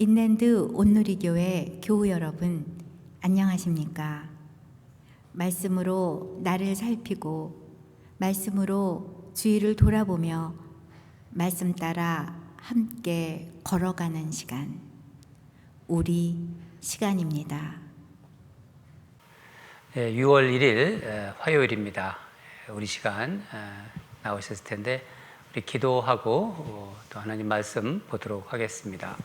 인랜드 온누리교회 교우 여러분, 안녕하십니까? 말씀으로 나를 살피고 말씀으로 주위를 돌아보며 말씀 따라 함께 걸어가는 시간, 우리 시간입니다. 6월 1일 화요일입니다. 우리 시간 나오셨을 텐데 우리 기도하고 또 하나님 말씀 보도록 하겠습니다.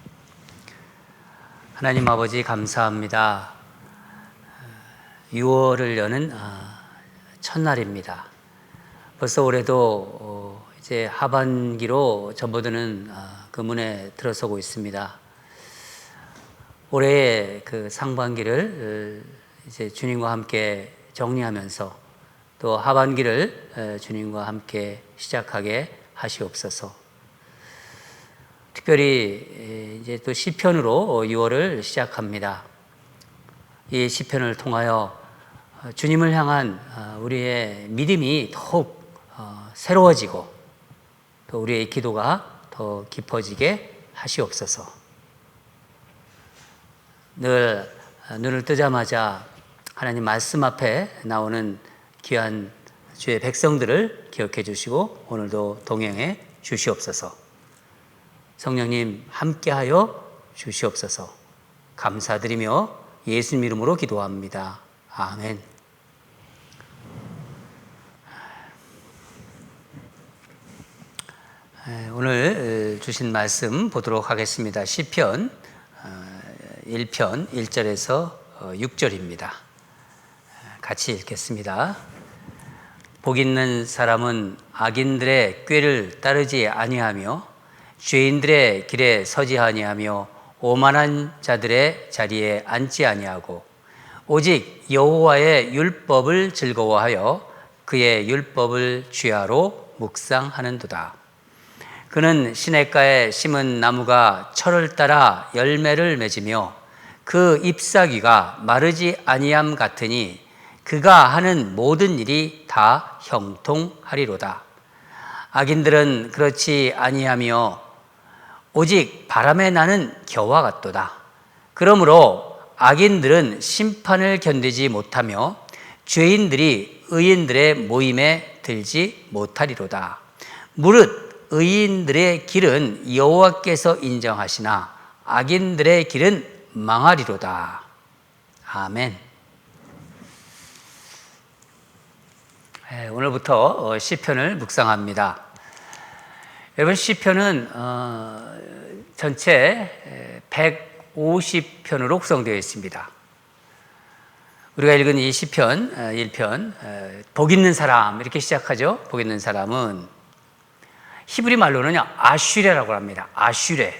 하나님 아버지 감사합니다. 6월을 여는 첫날입니다. 벌써 올해도 이제 하반기로 접어드는 그 문에 들어서고 있습니다. 올해의 그 상반기를 이제 주님과 함께 정리하면서 또 하반기를 주님과 함께 시작하게 하시옵소서. 특별히 이제 또 시편으로 6월을 시작합니다. 이 시편을 통하여 주님을 향한 우리의 믿음이 더욱 새로워지고 또 우리의 기도가 더 깊어지게 하시옵소서. 늘 눈을 뜨자마자 하나님 말씀 앞에 나오는 귀한 주의 백성들을 기억해 주시고 오늘도 동행해 주시옵소서. 성령님 함께하여 주시옵소서. 감사드리며 예수님 이름으로 기도합니다. 아멘. 오늘 주신 말씀 보도록 하겠습니다. 시편 1편 1절에서 6절입니다. 같이 읽겠습니다. 복 있는 사람은 악인들의 꾀를 따르지 아니하며 죄인들의 길에 서지 아니하며 오만한 자들의 자리에 앉지 아니하고 오직 여호와의 율법을 즐거워하여 그의 율법을 주야로 묵상하는도다. 그는 시냇가에 심은 나무가 철을 따라 열매를 맺으며 그 잎사귀가 마르지 아니함 같으니 그가 하는 모든 일이 다 형통하리로다. 악인들은 그렇지 아니하며 오직 바람에 나는 겨와 같도다. 그러므로 악인들은 심판을 견디지 못하며 죄인들이 의인들의 모임에 들지 못하리로다. 무릇 의인들의 길은 여호와께서 인정하시나 악인들의 길은 망하리로다. 아멘. 오늘부터 시편을 묵상합니다. 여러분, 시편은 전체 150편으로 구성되어 있습니다. 우리가 읽은 이 시편 1편 복 있는 사람 이렇게 시작하죠. 복 있는 사람은 히브리 말로는요 아슈레라고 합니다. 아슈레.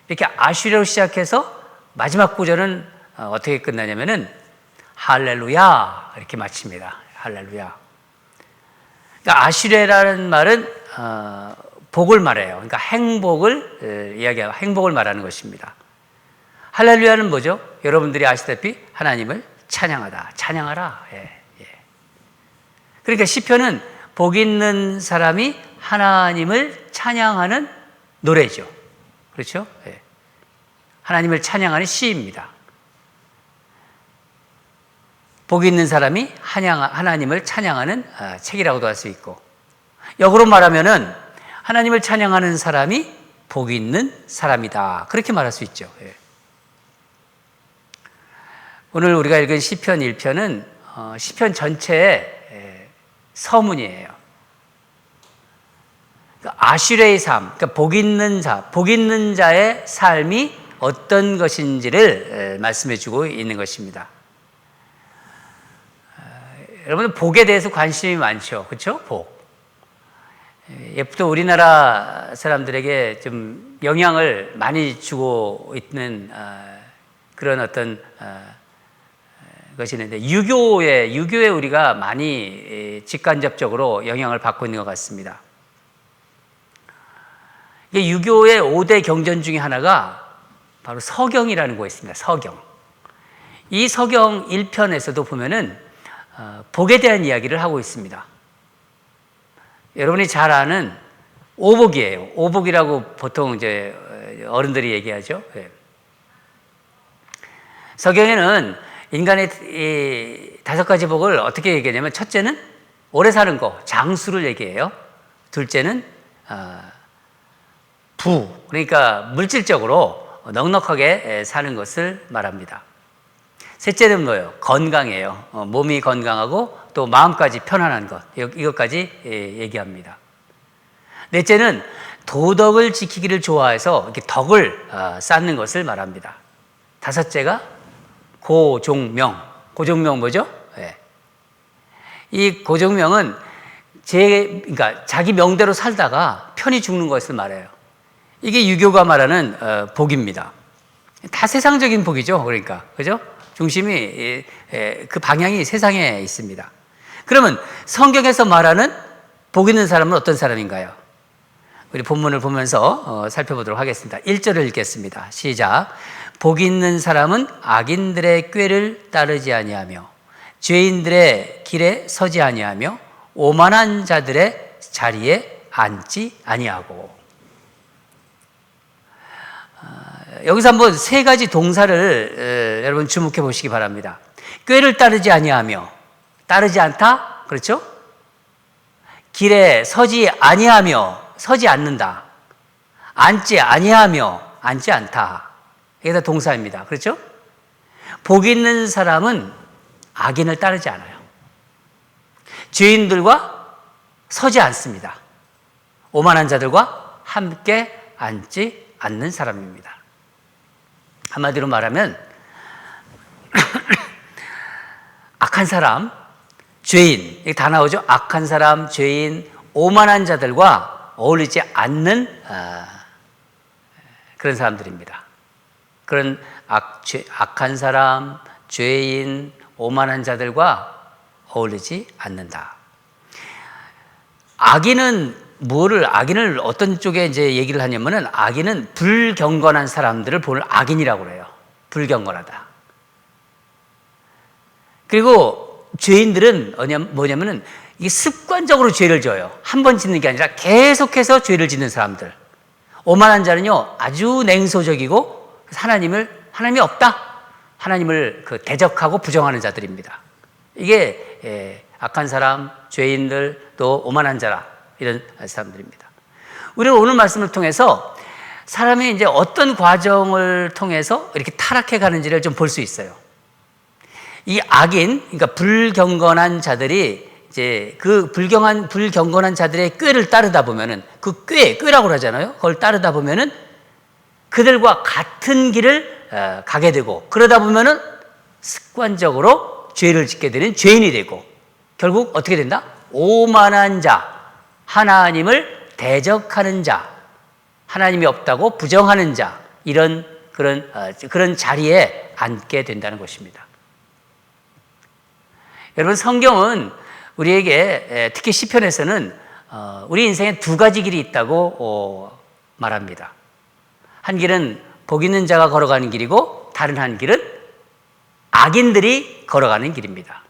이렇게 아슈레로 시작해서 마지막 구절은 어떻게 끝나냐면은 할렐루야 이렇게 마칩니다. 할렐루야. 그러니까 아슈레라는 말은 복을 말해요. 그러니까 행복을 이야기하고 행복을 말하는 것입니다. 할렐루야는 뭐죠? 여러분들이 아시다시피 하나님을 찬양하다, 찬양하라. 그러니까 시편은 복 있는 사람이 하나님을 찬양하는 노래죠. 그렇죠? 하나님을 찬양하는 시입니다. 복 있는 사람이 하나님을 찬양하는 책이라고도 할 수 있고, 역으로 말하면은 하나님을 찬양하는 사람이 복 있는 사람이다. 그렇게 말할 수 있죠. 오늘 우리가 읽은 시편 1편은 시편 전체의 서문이에요. 아슈레의 삶, 그러니까 복 있는 자의 삶이 어떤 것인지를 말씀해 주고 있는 것입니다. 여러분, 복에 대해서 관심이 많죠. 그렇죠? 복. 또 우리나라 사람들에게 좀 영향을 많이 주고 있는 그런 어떤 것이 있는데 유교에 우리가 많이 직간접적으로 영향을 받고 있는 것 같습니다. 이게 유교의 5대 경전 중에 하나가 바로 서경이라는 거에 있습니다. 서경. 이 서경 1편에서도 보면은 복에 대한 이야기를 하고 있습니다. 여러분이 잘 아는 오복이에요. 오복이라고 보통 이제 어른들이 얘기하죠. 성경에는 인간의 이 5가지 복을 어떻게 얘기하냐면, 첫째는 오래 사는 거, 장수를 얘기해요. 둘째는 부, 그러니까 물질적으로 넉넉하게 사는 것을 말합니다. 셋째는 뭐예요? 건강이에요. 몸이 건강하고 또 마음까지 편안한 것, 이것까지 얘기합니다. 넷째는 도덕을 지키기를 좋아해서 이렇게 덕을 쌓는 것을 말합니다. 다섯째가 고종명. 고종명 뭐죠? 네. 이 고종명은 그러니까 자기 명대로 살다가 편히 죽는 것을 말해요. 이게 유교가 말하는 복입니다. 다 세상적인 복이죠. 그러니까 그죠? 중심이 그 방향이 세상에 있습니다. 그러면 성경에서 말하는 복 있는 사람은 어떤 사람인가요? 우리 본문을 보면서 살펴보도록 하겠습니다. 1절을 읽겠습니다. 시작. 복 있는 사람은 악인들의 꾀를 따르지 아니하며 죄인들의 길에 서지 아니하며 오만한 자들의 자리에 앉지 아니하고. 여기서 한번 3가지 동사를 여러분 주목해 보시기 바랍니다. 꾀를 따르지 아니하며, 따르지 않다, 그렇죠? 길에 서지 아니하며, 서지 않는다. 앉지 아니하며, 앉지 않다. 이게 다 동사입니다. 그렇죠? 복 있는 사람은 악인을 따르지 않아요. 죄인들과 서지 않습니다. 오만한 자들과 함께 앉지 않는 사람입니다. 한마디로 말하면 악한 사람, 죄인, 이게 다 나오죠. 악한 사람, 죄인, 오만한 자들과 어울리지 않는 그런 사람들입니다. 그런 악한 사람, 죄인, 오만한 자들과 어울리지 않는다. 악인을 어떤 쪽에 이제 얘기를 하냐면은, 악인은 불경건한 사람들을 보는 악인이라고 그래요. 불경건하다. 그리고 죄인들은 뭐냐면은 이게 습관적으로 죄를 져요. 한 번 짓는 게 아니라 계속해서 죄를 짓는 사람들. 오만한 자는요, 아주 냉소적이고 하나님이 없다. 하나님을 대적하고 부정하는 자들입니다. 이게 악한 사람, 죄인들, 또 오만한 자라, 이런 사람들입니다. 우리는 오늘 말씀을 통해서 사람이 이제 어떤 과정을 통해서 이렇게 타락해 가는지를 좀 볼 수 있어요. 이 악인, 그러니까 불경건한 자들이 이제 그 불경건한 자들의 꾀를 따르다 보면은, 그 꾀라고 하잖아요. 그걸 따르다 보면은 그들과 같은 길을 가게 되고, 그러다 보면은 습관적으로 죄를 짓게 되는 죄인이 되고, 결국 어떻게 된다? 오만한 자, 하나님을 대적하는 자, 하나님이 없다고 부정하는 자, 이런 그런 자리에 앉게 된다는 것입니다. 여러분, 성경은 우리에게 특히 시편에서는 우리 인생에 2가지 길이 있다고 말합니다. 한 길은 복 있는 자가 걸어가는 길이고, 다른 한 길은 악인들이 걸어가는 길입니다.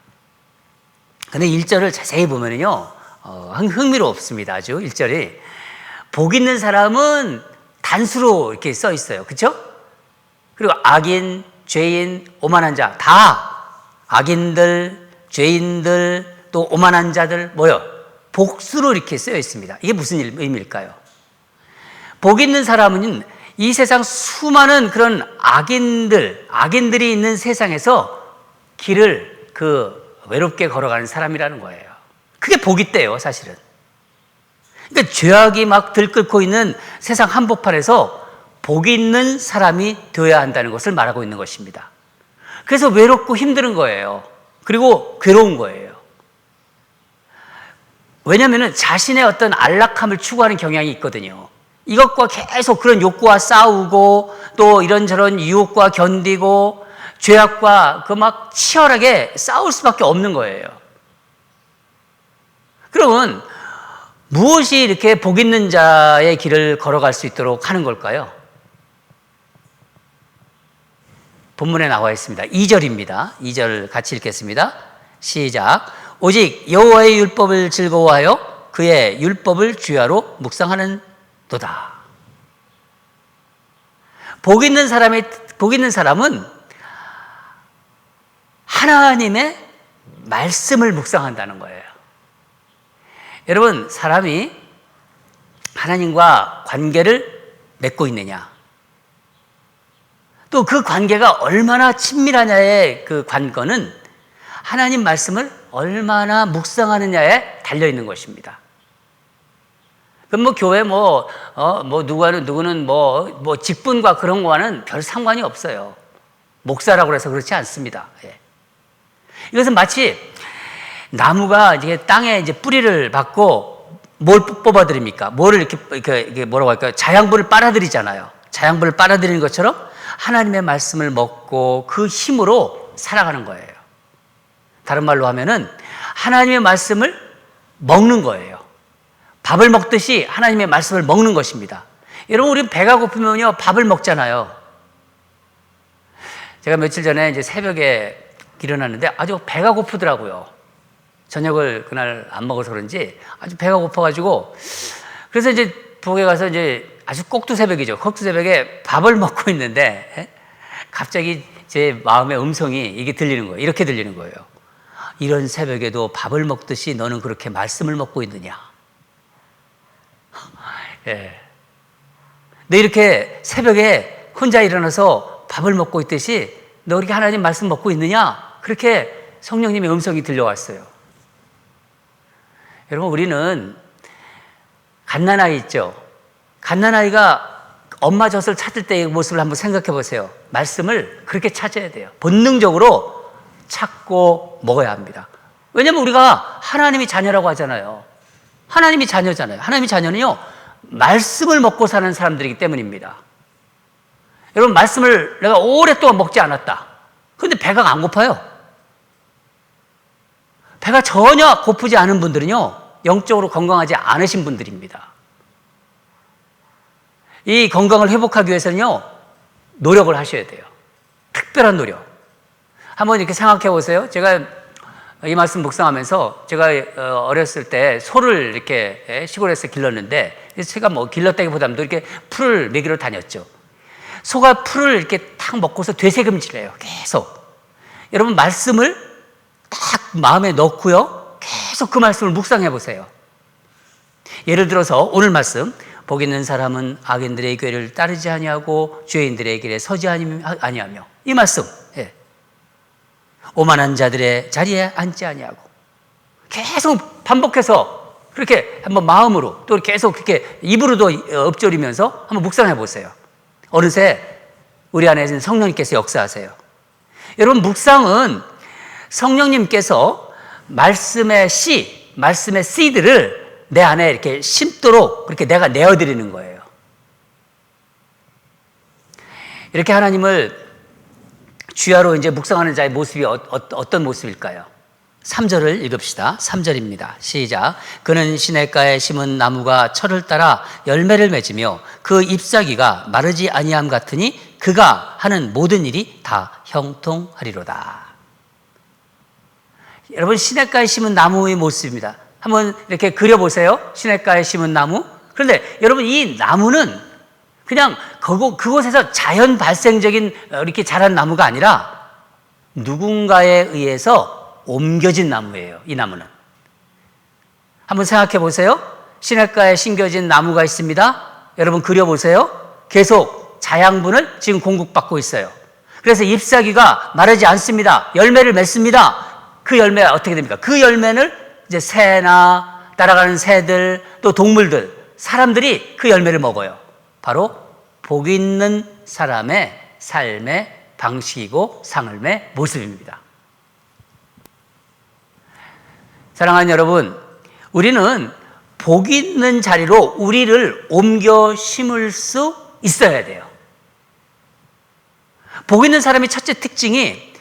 근데 1절을 자세히 보면요, 흥미롭습니다. 아주 1절이 복 있는 사람은 단수로 이렇게 써 있어요. 그렇죠? 그리고 악인, 죄인, 오만한 자, 다 악인들, 죄인들, 또 오만한 자들 복수로 이렇게 쓰여 있습니다. 이게 무슨 의미일까요? 복 있는 사람은 이 세상 수많은 그런 악인들이 있는 세상에서 길을 외롭게 걸어가는 사람이라는 거예요. 그게 복이 있대요, 사실은. 그러니까 죄악이 막 들끓고 있는 세상 한복판에서 복이 있는 사람이 되어야 한다는 것을 말하고 있는 것입니다. 그래서 외롭고 힘든 거예요. 그리고 괴로운 거예요. 왜냐하면 자신의 어떤 안락함을 추구하는 경향이 있거든요. 이것과 계속 그런 욕구와 싸우고, 또 이런저런 유혹과 견디고, 죄악과 막 치열하게 싸울 수밖에 없는 거예요. 그러면 무엇이 이렇게 복 있는 자의 길을 걸어갈 수 있도록 하는 걸까요? 본문에 나와 있습니다. 2절입니다. 2절 같이 읽겠습니다. 시작. 오직 여호와의 율법을 즐거워하여 그의 율법을 주야로 묵상하는 도다. 복 있는 사람은 하나님의 말씀을 묵상한다는 거예요. 여러분, 사람이 하나님과 관계를 맺고 있느냐, 또 그 관계가 얼마나 친밀하냐의 그 관건은 하나님 말씀을 얼마나 묵상하느냐에 달려 있는 것입니다. 그럼 뭐 교회 누구는 직분과 그런 거와는 별 상관이 없어요. 목사라고 해서 그렇지 않습니다. 예. 이것은 마치 나무가 이제 땅에 이제 뿌리를 받고 뭘 뽑아들입니까? 뭐를 이렇게 뭐라고 할까요? 자양분을 빨아들이잖아요. 자양분을 빨아들이는 것처럼 하나님의 말씀을 먹고 그 힘으로 살아가는 거예요. 다른 말로 하면은 하나님의 말씀을 먹는 거예요. 밥을 먹듯이 하나님의 말씀을 먹는 것입니다. 여러분, 우리 배가 고프면요, 밥을 먹잖아요. 제가 며칠 전에 이제 새벽에 일어났는데 아주 배가 고프더라고요. 저녁을 그날 안 먹어서 그런지 아주 배가 고파가지고, 그래서 이제 부엌에 가서 이제 아주 꼭두 새벽이죠. 꼭두 새벽에 밥을 먹고 있는데 갑자기 제 마음의 음성이 이게 들리는 거예요. 이렇게 들리는 거예요. 이런 새벽에도 밥을 먹듯이 너는 그렇게 말씀을 먹고 있느냐? 예. 너 이렇게 새벽에 혼자 일어나서 밥을 먹고 있듯이 너 그렇게 하나님 말씀 먹고 있느냐? 그렇게 성령님의 음성이 들려왔어요. 여러분, 우리는 갓난아이 있죠? 갓난아이가 엄마 젖을 찾을 때의 모습을 한번 생각해 보세요. 말씀을 그렇게 찾아야 돼요. 본능적으로 찾고 먹어야 합니다. 왜냐하면 우리가 하나님이 자녀라고 하잖아요. 하나님이 자녀잖아요. 하나님이 자녀는요, 말씀을 먹고 사는 사람들이기 때문입니다. 여러분, 말씀을 내가 오랫동안 먹지 않았다. 그런데 배가 안 고파요. 배가 전혀 고프지 않은 분들은요, 영적으로 건강하지 않으신 분들입니다. 이 건강을 회복하기 위해서는요, 노력을 하셔야 돼요. 특별한 노력. 한번 이렇게 생각해 보세요. 제가 이 말씀 묵상하면서 제가 어렸을 때 소를 이렇게 시골에서 길렀는데, 제가 뭐 길렀다기보다도 이렇게 풀을 먹이러 다녔죠. 소가 풀을 이렇게 탁 먹고서 되새김질해요. 계속. 여러분, 말씀을 딱 마음에 넣고요, 계속 그 말씀을 묵상해 보세요. 예를 들어서 오늘 말씀, 복 있는 사람은 악인들의 궤를 따르지 아니하고 죄인들의 길에 서지 아니하며, 이 말씀, 예. 오만한 자들의 자리에 앉지 아니하고, 계속 반복해서 그렇게 한번 마음으로 또 계속 그렇게 입으로도 읊조리면서 한번 묵상해 보세요. 어느새 우리 안에 있는 성령님께서 역사하세요. 여러분, 묵상은 성령님께서 말씀의 말씀의 씨드를 내 안에 이렇게 심도록 그렇게 내가 내어드리는 거예요. 이렇게 하나님을 주야로 이제 묵상하는 자의 모습이 어떤 모습일까요? 3절을 읽읍시다. 3절입니다. 시작. 그는 시냇가에 심은 나무가 철을 따라 열매를 맺으며 그 잎사귀가 마르지 아니함 같으니 그가 하는 모든 일이 다 형통하리로다. 여러분, 시냇가에 심은 나무의 모습입니다. 한번 이렇게 그려보세요. 시냇가에 심은 나무. 그런데 여러분, 이 나무는 그냥 그곳에서 자연 발생적인 이렇게 자란 나무가 아니라 누군가에 의해서 옮겨진 나무예요. 이 나무는. 한번 생각해 보세요. 시냇가에 심겨진 나무가 있습니다. 여러분, 그려보세요. 계속 자양분을 지금 공급받고 있어요. 그래서 잎사귀가 마르지 않습니다. 열매를 맺습니다. 그 열매가 어떻게 됩니까? 그 열매를 이제 새나 따라가는 새들, 또 동물들, 사람들이 그 열매를 먹어요. 바로 복 있는 사람의 삶의 방식이고 삶의 모습입니다. 사랑하는 여러분, 우리는 복 있는 자리로 우리를 옮겨 심을 수 있어야 돼요. 복 있는 사람의 첫째 특징이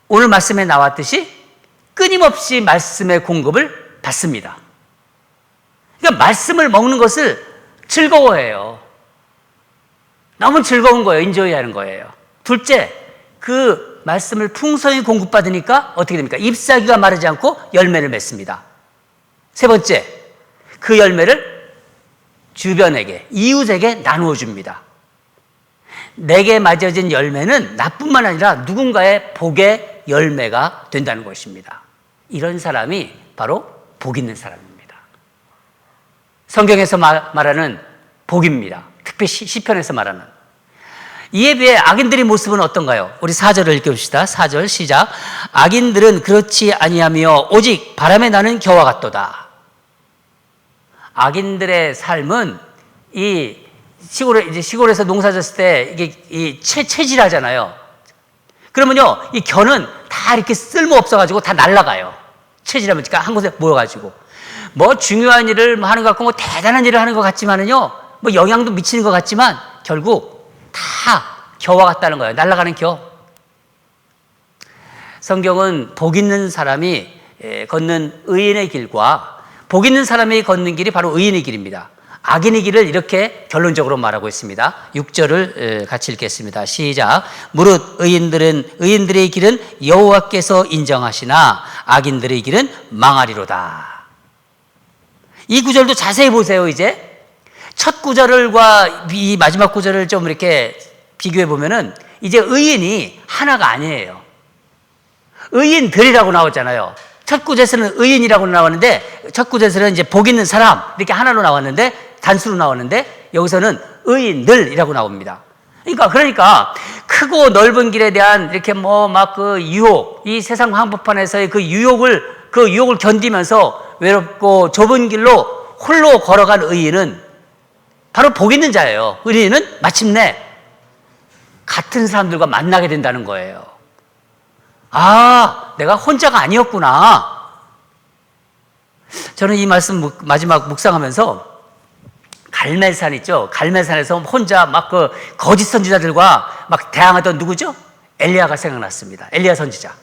오늘 말씀에 나왔듯이 끊임없이 말씀의 공급을 받습니다. 그러니까 말씀을 먹는 것을 즐거워해요. 너무 즐거운 거예요. 인조이하는 거예요. 둘째, 그 말씀을 풍성히 공급받으니까 어떻게 됩니까? 잎사귀가 마르지 않고 열매를 맺습니다. 세 번째, 그 열매를 주변에게, 이웃에게 나누어 줍니다. 내게 맺어진 열매는 나뿐만 아니라 누군가의 복의 열매가 된다는 것입니다. 이런 사람이 바로 복 있는 사람입니다. 성경에서 말하는 복입니다. 특히 시편에서 말하는. 이에 비해 악인들의 모습은 어떤가요? 우리 4절을 읽읍시다. 4절 시작. 악인들은 그렇지 아니하며 오직 바람에 나는 겨와 같도다. 악인들의 삶은 이 시골에서 농사졌을 때 이게 이 체질하잖아요. 그러면요, 이 겨는 다 이렇게 쓸모 없어가지고 다 날아가요. 체질하면 그러니까 한 곳에 모여가지고 뭐 중요한 일을 하는 것 같고 뭐 대단한 일을 하는 것 같지만은요, 뭐 영향도 미치는 것 같지만 결국 다 겨와 같다는 거예요. 날아가는 겨. 성경은 복 있는 사람이 걷는 의인의 길과 복 있는 사람이 걷는 길이 바로 의인의 길입니다. 악인의 길을 이렇게 결론적으로 말하고 있습니다. 6절을 같이 읽겠습니다. 시작. 무릇 의인들의 길은 여호와께서 인정하시나 악인들의 길은 망하리로다. 이 구절도 자세히 보세요. 이제 첫 구절과 이 마지막 구절을 좀 이렇게 비교해 보면은 이제 의인이 하나가 아니에요. 의인들이라고 나왔잖아요. 첫 구절에서는 의인이라고 나왔는데 첫 구절에서는 이제 복 있는 사람 이렇게 하나로 나왔는데 단수로 나왔는데 여기서는 의인들이라고 나옵니다. 그러니까 크고 넓은 길에 대한 이렇게 뭐 막 그 유혹, 이 세상 한복판에서의 그 유혹을 견디면서 외롭고 좁은 길로 홀로 걸어간 의인은 바로 복 있는 자예요. 의인은 마침내 같은 사람들과 만나게 된다는 거예요. 아, 내가 혼자가 아니었구나. 저는 이 말씀 마지막 묵상하면서 갈멜산 있죠? 갈멜산에서 혼자 막 그 거짓 선지자들과 막 대항하던 누구죠? 엘리야가 생각났습니다. 엘리야 선지자.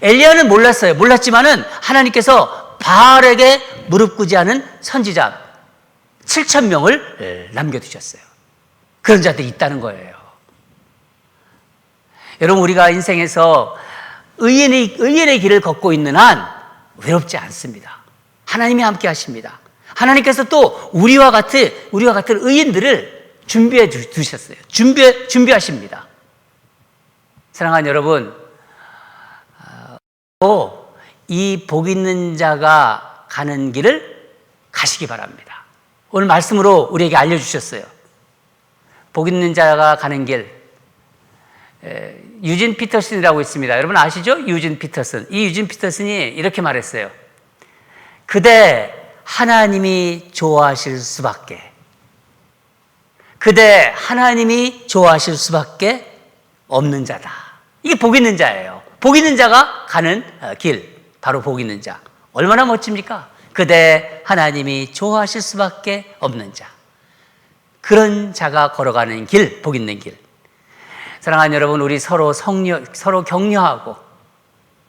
엘리야는 몰랐어요. 몰랐지만은 하나님께서 바알에게 무릎 꿇지 않은 선지자 7,000명을 남겨두셨어요. 그런 자들이 있다는 거예요. 여러분, 우리가 인생에서 의인의 길을 걷고 있는 한 외롭지 않습니다. 하나님이 함께 하십니다. 하나님께서 또 우리와 같은 의인들을 준비해 두셨어요. 준비하십니다. 사랑하는 여러분, 이 복 있는 자가 가는 길을 가시기 바랍니다. 오늘 말씀으로 우리에게 알려주셨어요. 복 있는 자가 가는 길. 유진 피터슨이라고 있습니다. 여러분 아시죠? 유진 피터슨. 이 유진 피터슨이 이렇게 말했어요. 그대 하나님이 좋아하실 수밖에. 그대 하나님이 좋아하실 수밖에 없는 자다. 이게 복 있는 자예요. 복 있는 자가 가는 길. 바로 복 있는 자. 얼마나 멋집니까? 그대 하나님이 좋아하실 수밖에 없는 자. 그런 자가 걸어가는 길, 복 있는 길. 사랑하는 여러분, 우리 서로 격려하고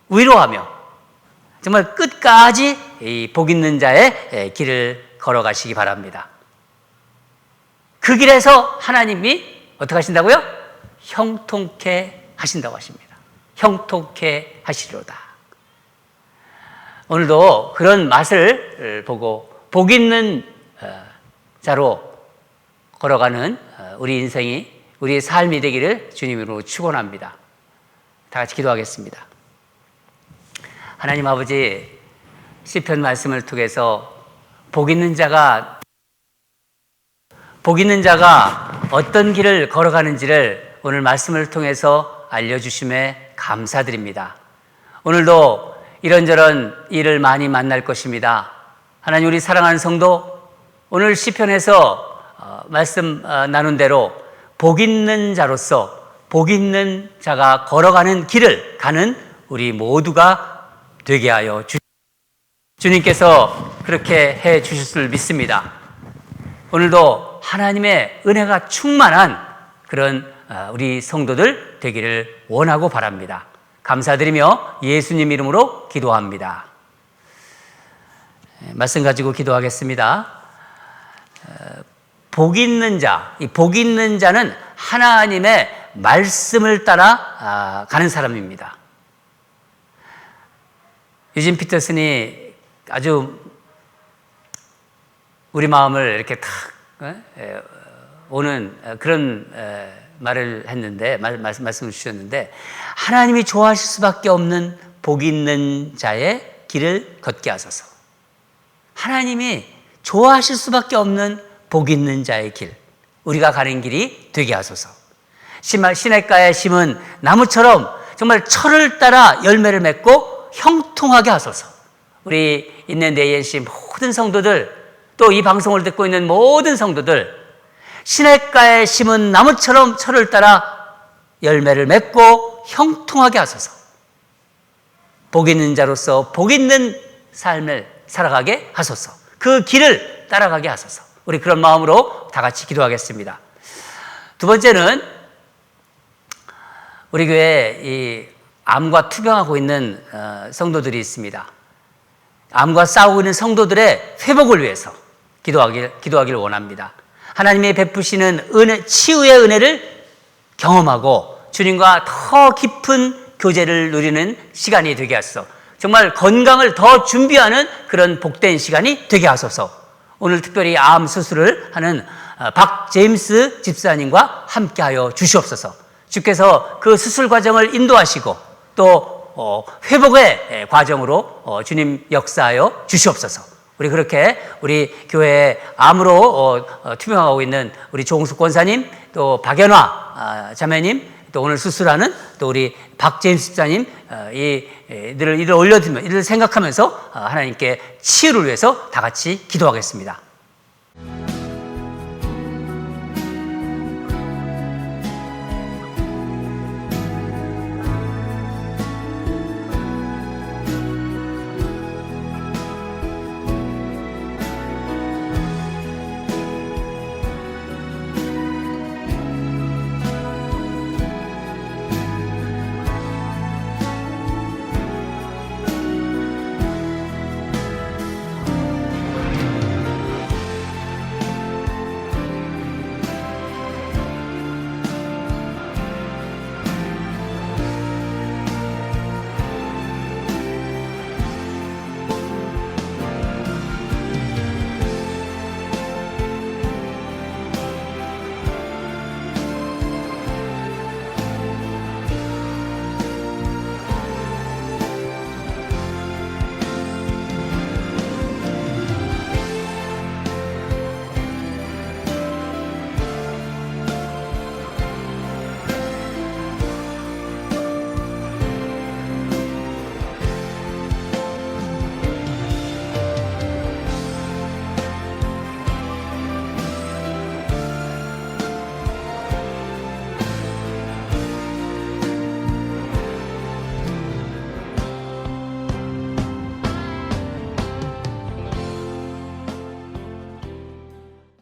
위로하며 정말 끝까지 이 복 있는 자의 길을 걸어가시기 바랍니다. 그 길에서 하나님이 어떻게 하신다고요? 형통케 하신다고 하십니다. 형통케 하시리로다. 오늘도 그런 맛을 보고 복 있는 자로 걸어가는 우리 인생이, 우리의 삶이 되기를 주님으로 축원합니다. 다 같이 기도하겠습니다. 하나님 아버지, 시편 말씀을 통해서 복 있는 자가 어떤 길을 걸어가는지를 오늘 말씀을 통해서 알려주심에 감사드립니다. 오늘도 이런저런 일을 많이 만날 것입니다. 하나님, 우리 사랑하는 성도, 오늘 시편에서 말씀 나눈 대로 복 있는 자로서 복 있는 자가 걸어가는 길을 가는 우리 모두가 되게 하여 주님께서 그렇게 해 주실 줄 믿습니다. 오늘도 하나님의 은혜가 충만한 그런 우리 성도들 되기를 원하고 바랍니다. 감사드리며 예수님 이름으로 기도합니다. 말씀 가지고 기도하겠습니다. 복 있는 자, 이 복 있는 자는 하나님의 말씀을 따라 가는 사람입니다. 유진 피터슨이 아주 우리 마음을 이렇게 탁 오는 그런 말을 했는데 말씀을 주셨는데 하나님이 좋아하실 수밖에 없는 복 있는 자의 길을 걷게 하소서. 하나님이 좋아하실 수밖에 없는 복 있는 자의 길, 우리가 가는 길이 되게 하소서. 시냇가에 심은 나무처럼 정말 철을 따라 열매를 맺고 형통하게 하소서. 우리 있는 ANC 모든 성도들, 또 이 방송을 듣고 있는 모든 성도들, 시냇가에 심은 나무처럼 철을 따라 열매를 맺고 형통하게 하소서. 복 있는 자로서 복 있는 삶을 살아가게 하소서. 그 길을 따라가게 하소서. 우리 그런 마음으로 다 같이 기도하겠습니다. 두 번째는 우리 교회에 이 암과 투병하고 있는 성도들이 있습니다. 암과 싸우고 있는 성도들의 회복을 위해서 기도하기를 원합니다. 하나님이 베푸시는 은혜, 치유의 은혜를 경험하고 주님과 더 깊은 교제를 누리는 시간이 되게 하소서. 정말 건강을 더 준비하는 그런 복된 시간이 되게 하소서. 오늘 특별히 암 수술을 하는 박제임스 집사님과 함께하여 주시옵소서. 주께서 그 수술 과정을 인도하시고 또 회복의 과정으로 주님 역사하여 주시옵소서. 우리 그렇게 우리 교회에 암으로 투병하고 있는 우리 조홍숙 권사님, 또 박연화 자매님, 또 오늘 수술하는 또 우리 박제임스 집사님, 이들을 올려드리며 이들을 생각하면서 하나님께 치유를 위해서 다 같이 기도하겠습니다.